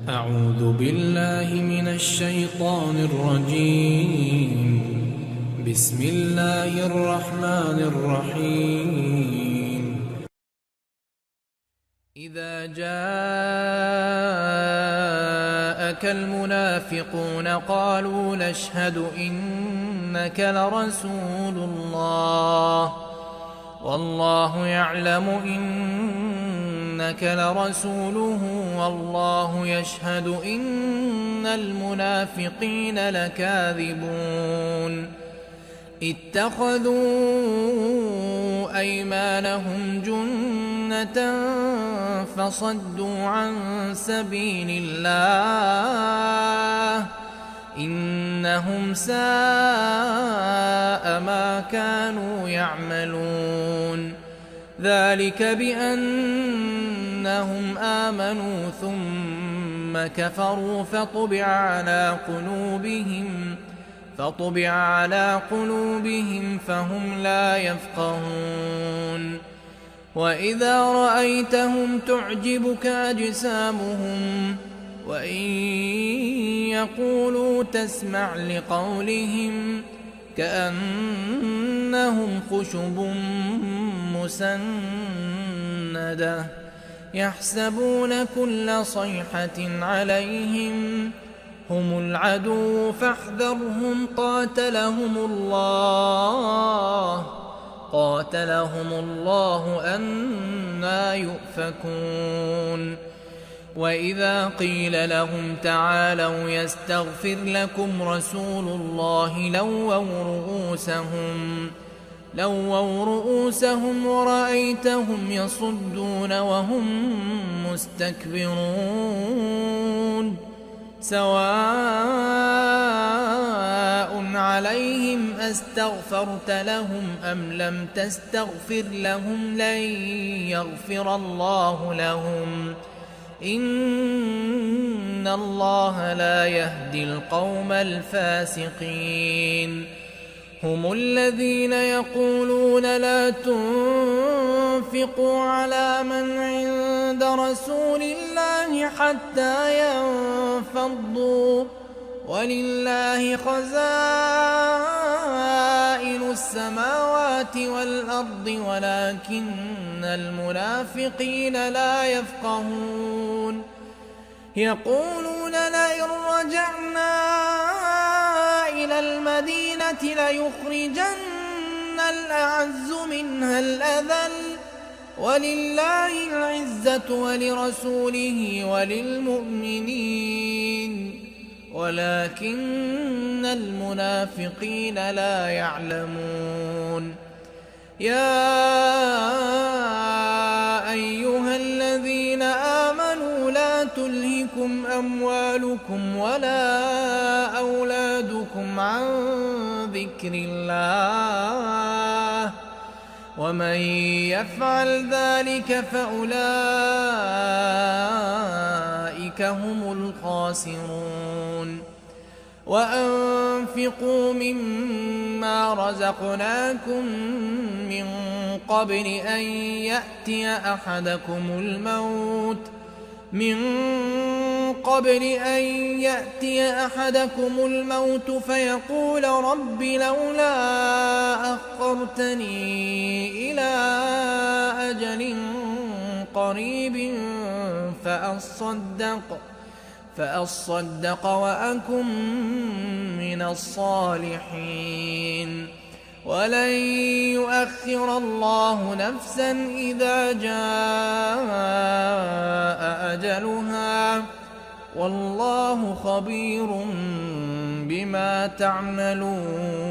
أعوذ بالله من الشيطان الرجيم. بسم الله الرحمن الرحيم. إذا جاءك المنافقون قالوا نشهد إنك لرسول الله والله يعلم إنك لرسوله والله يشهد إن المنافقين لكاذبون اتخذوا أيمانهم جنة فصدوا عن سبيل الله إنهم ساء ما كانوا يعملون ذلك بأنهم آمنوا ثم كفروا فطبع على قلوبهم فهم لا يفقهون وإذا رأيتهم تعجبك أجسامهم وإن يقولوا تسمع لقولهم كأنهم خشب مسندة يحسبون كل صيحة عليهم هم العدو فاحذرهم قاتلهم الله أنى يؤفكون وإذا قيل لهم تعالوا يستغفر لكم رسول الله لووا رؤوسهم ورأيتهم يصدون وهم مستكبرون سواء عليهم أستغفرت لهم أم لم تستغفر لهم لن يغفر الله لهم إن الله لا يهدي القوم الفاسقين هم الذين يقولون لا تنفقوا على من عند رسول الله حتى ينفضوا ولله خزائن السماوات والأرض ولكن المنافقين لا يفقهون يقولون لئن رجعنا إلى المدينة ليخرجن الأعز منها الأذل ولله العزة ولرسوله وللمؤمنين ولكن المنافقين لا يعلمون يا أيها الذين آمنوا لا تلهكم أموالكم ولا أولادكم عن ذكر الله ومن يفعل ذلك فأولئك هم الخاسرون وأنفقوا مما رزقناكم من قبل أن يأتي أحدكم الموت فيقول رب لولا أخرتني إلى أجل قريب فأصدق وأكن من الصالحين ولن يؤخر الله نفسا إذا جاء أجلها والله خبير بما تعملون